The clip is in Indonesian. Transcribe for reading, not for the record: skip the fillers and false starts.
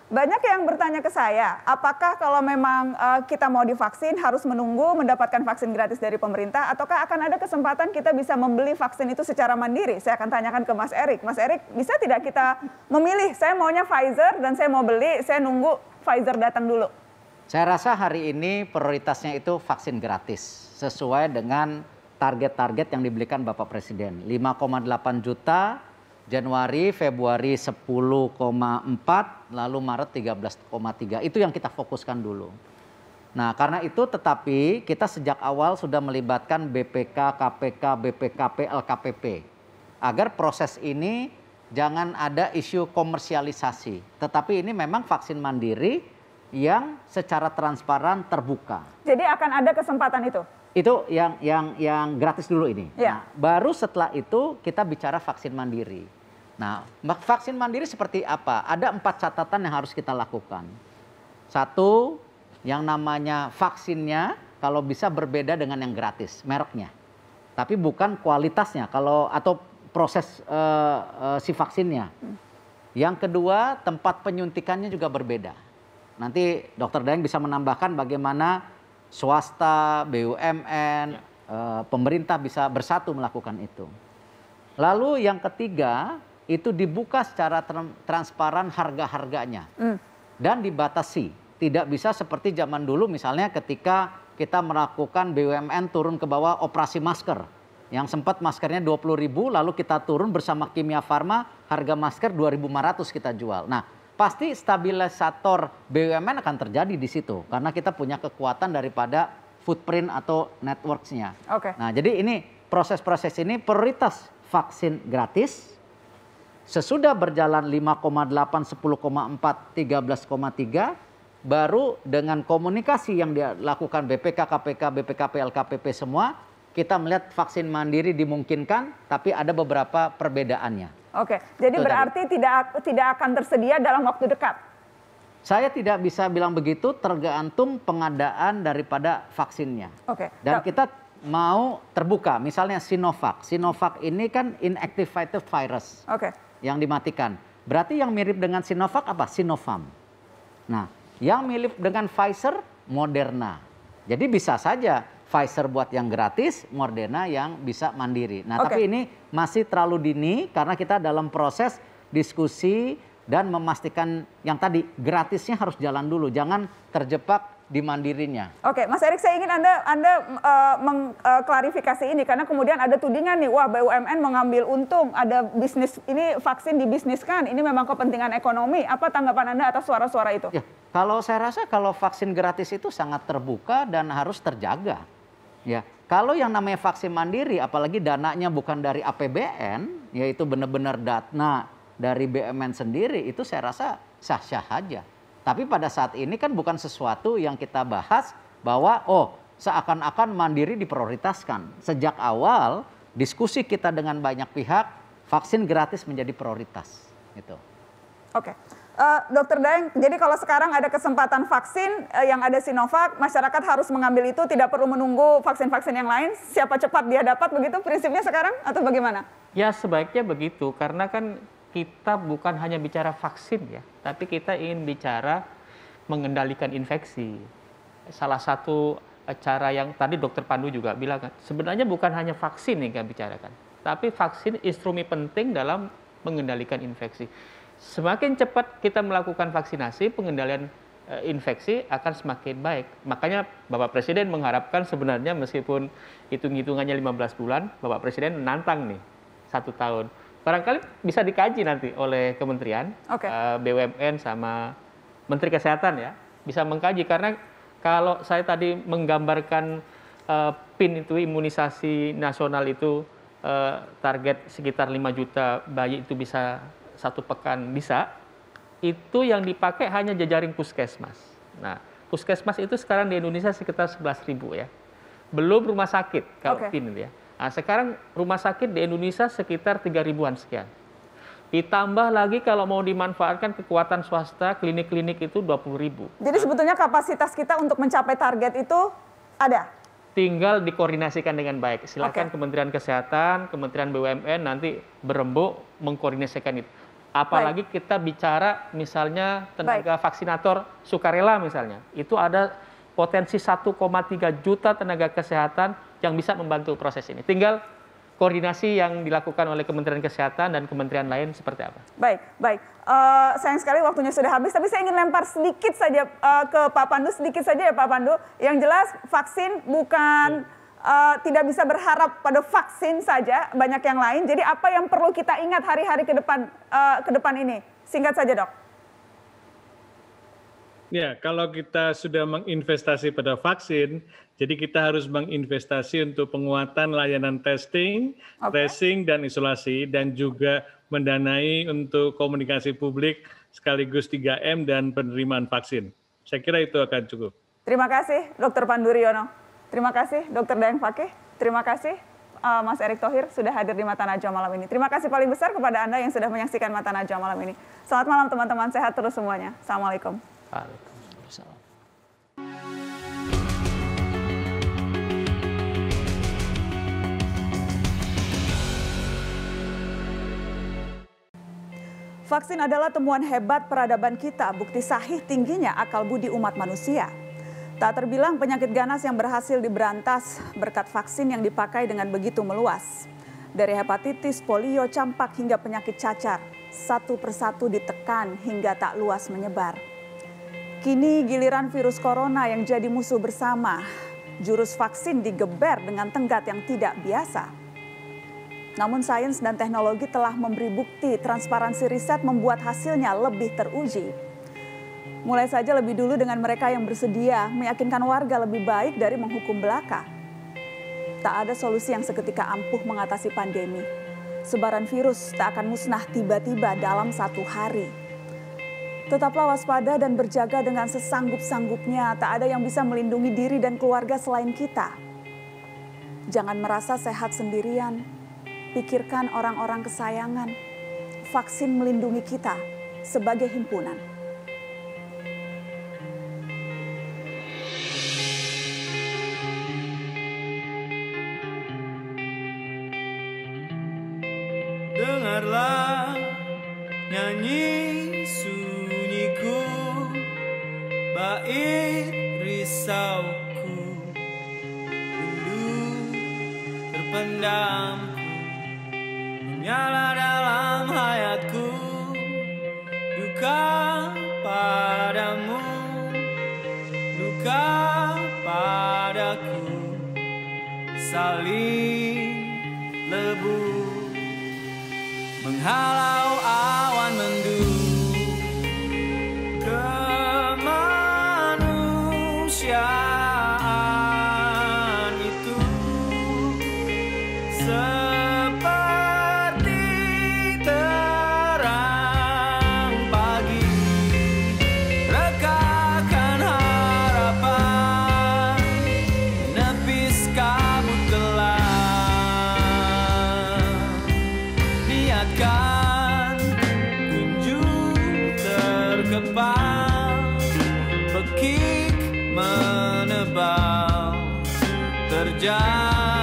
Banyak yang bertanya ke saya, apakah kalau memang kita mau divaksin harus menunggu mendapatkan vaksin gratis dari pemerintah, ataukah akan ada kesempatan kita bisa membeli vaksin itu secara mandiri? Saya akan tanyakan ke Mas Erik. Mas Erik, bisa tidak kita memilih, saya maunya Pfizer dan saya mau beli, saya nunggu Pfizer datang dulu? Saya rasa hari ini prioritasnya itu vaksin gratis, sesuai dengan target-target yang diberikan Bapak Presiden. 5,8 juta, Januari, Februari 10,4, lalu Maret 13,3. Itu yang kita fokuskan dulu. Nah, karena itu tetapi kita sejak awal sudah melibatkan BPK, KPK, BPKP, LKPP. Agar proses ini jangan ada isu komersialisasi. Tetapi ini memang vaksin mandiri yang secara transparan terbuka. Jadi akan ada kesempatan itu? Itu yang gratis dulu ini. Ya. Nah, baru setelah itu kita bicara vaksin mandiri. Nah, vaksin mandiri seperti apa? Ada 4 catatan yang harus kita lakukan. Satu, yang namanya vaksinnya kalau bisa berbeda dengan yang gratis, mereknya. Tapi bukan kualitasnya atau proses si vaksinnya. Yang kedua, tempat penyuntikannya juga berbeda. Nanti Dokter Daeng bisa menambahkan bagaimana swasta, BUMN, pemerintah bisa bersatu melakukan itu. Lalu yang ketiga, itu dibuka secara transparan harga-harganya dan dibatasi. Tidak bisa seperti zaman dulu misalnya ketika kita melakukan BUMN turun ke bawah operasi masker. Yang sempat maskernya 20.000 lalu kita turun bersama Kimia Farma harga masker 2.500 kita jual. Nah, pasti stabilisator BUMN akan terjadi di situ karena kita punya kekuatan daripada footprint atau networks-nya. Oke. Nah, jadi ini proses-proses ini prioritas vaksin gratis. Sesudah berjalan 5,8, 10,4, 13,3, baru dengan komunikasi yang dilakukan BPK, KPK, BPKP, LKPP semua, kita melihat vaksin mandiri dimungkinkan, tapi ada beberapa perbedaannya. Oke, jadi itu berarti tidak akan tersedia dalam waktu dekat? Saya tidak bisa bilang begitu, tergantung pengadaan daripada vaksinnya. Oke. Dan kita mau terbuka, misalnya Sinovac. Sinovac ini kan inactivated virus. Oke. Yang dimatikan. Berarti yang mirip dengan Sinovac apa? Sinopharm. Nah, yang mirip dengan Pfizer, Moderna. Jadi bisa saja Pfizer buat yang gratis, Moderna yang bisa mandiri. Nah, tapi ini masih terlalu dini karena kita dalam proses diskusi dan memastikan yang tadi gratisnya harus jalan dulu, jangan terjebak di mandirinya. Oke, Mas Erik, saya ingin Anda mengklarifikasi ini karena kemudian ada tudingan nih, wah BUMN mengambil untung, ada bisnis ini vaksin dibisniskan, ini memang kepentingan ekonomi. Apa tanggapan Anda atas suara-suara itu? Ya, kalau saya rasa kalau vaksin gratis itu sangat terbuka dan harus terjaga. Ya, kalau yang namanya vaksin mandiri, apalagi dananya bukan dari APBN, yaitu benar-benar dana dari BUMN sendiri, itu saya rasa sah-sah aja. Tapi pada saat ini kan bukan sesuatu yang kita bahas bahwa seakan-akan mandiri diprioritaskan. Sejak awal diskusi kita dengan banyak pihak, vaksin gratis menjadi prioritas. Gitu. Oke. Dokter Daeng, jadi kalau sekarang ada kesempatan vaksin yang ada Sinovac, masyarakat harus mengambil itu, tidak perlu menunggu vaksin-vaksin yang lain, siapa cepat dia dapat, begitu prinsipnya sekarang atau bagaimana? Ya sebaiknya begitu, karena kan kita bukan hanya bicara vaksin ya, tapi kita ingin bicara mengendalikan infeksi. Salah satu cara yang tadi Dokter Pandu juga bilang kan, sebenarnya bukan hanya vaksin yang kita bicarakan, tapi vaksin instrumen penting dalam mengendalikan infeksi. Semakin cepat kita melakukan vaksinasi, pengendalian infeksi akan semakin baik. Makanya Bapak Presiden mengharapkan sebenarnya meskipun hitung-hitungannya 15 bulan, Bapak Presiden menantang nih 1 tahun. Barangkali bisa dikaji nanti oleh kementerian, BUMN sama Menteri Kesehatan ya, bisa mengkaji. Karena kalau saya tadi menggambarkan PIN itu, imunisasi nasional itu target sekitar 5 juta bayi itu bisa 1 pekan bisa, itu yang dipakai hanya jejaring puskesmas. Nah, puskesmas itu sekarang di Indonesia sekitar 11.000 ya. Belum rumah sakit kalau PIN itu ya. Nah, sekarang rumah sakit di Indonesia sekitar 3.000-an sekian. Ditambah lagi kalau mau dimanfaatkan kekuatan swasta, klinik-klinik itu 20.000. Jadi sebetulnya kapasitas kita untuk mencapai target itu ada? Tinggal dikoordinasikan dengan baik. Silakan Kementerian Kesehatan, Kementerian BUMN nanti berembuk mengkoordinasikan itu. Apalagi kita bicara misalnya tenaga vaksinator sukarela misalnya. Itu ada potensi 1,3 juta tenaga kesehatan yang bisa membantu proses ini. Tinggal koordinasi yang dilakukan oleh Kementerian Kesehatan dan kementerian lain seperti apa. Baik. Sayang sekali waktunya sudah habis, tapi saya ingin lempar sedikit saja ke Pak Pandu, sedikit saja ya Pak Pandu. Yang jelas vaksin bukan tidak bisa berharap pada vaksin saja, banyak yang lain. Jadi apa yang perlu kita ingat hari-hari ke depan ini? Singkat saja, Dok. Ya, kalau kita sudah menginvestasi pada vaksin, jadi kita harus menginvestasi untuk penguatan layanan testing, tracing, dan isolasi, dan juga mendanai untuk komunikasi publik sekaligus 3M dan penerimaan vaksin. Saya kira itu akan cukup. Terima kasih, Dr. Pandu Riono. Terima kasih, Dr. Daeng Fakih. Terima kasih, Mas Erick Thohir sudah hadir di Mata Najwa malam ini. Terima kasih paling besar kepada Anda yang sudah menyaksikan Mata Najwa malam ini. Selamat malam teman-teman, sehat terus semuanya. Assalamualaikum. Waalaikumsalam. Vaksin adalah temuan hebat peradaban kita, bukti sahih tingginya akal budi umat manusia. Tak terbilang penyakit ganas yang berhasil diberantas berkat vaksin yang dipakai dengan begitu meluas. Dari hepatitis, polio, campak hingga penyakit cacar, satu persatu ditekan hingga tak luas menyebar. Kini giliran virus corona yang jadi musuh bersama, jurus vaksin digeber dengan tenggat yang tidak biasa. Namun sains dan teknologi telah memberi bukti transparansi riset membuat hasilnya lebih teruji. Mulai saja lebih dulu dengan mereka yang bersedia meyakinkan warga lebih baik dari menghukum belaka. Tak ada solusi yang seketika ampuh mengatasi pandemi. Sebaran virus tak akan musnah tiba-tiba dalam satu hari. Tetaplah waspada dan berjaga dengan sesanggup-sanggupnya. Tak ada yang bisa melindungi diri dan keluarga selain kita. Jangan merasa sehat sendirian. Pikirkan orang-orang kesayangan. Vaksin melindungi kita sebagai himpunan. Dengarlah nyanyi sunyiku, bait risauku, rindu terpendamku, menyala dalam hayatku, duka padamu, duka padaku, saling lebu menghalau awan mendung. Kemanusiaan itu seperti terang pagi, rekahkan harapan, menepis kabut gelap. Niatkan kunjung terkepal, bekik menebal terjadi.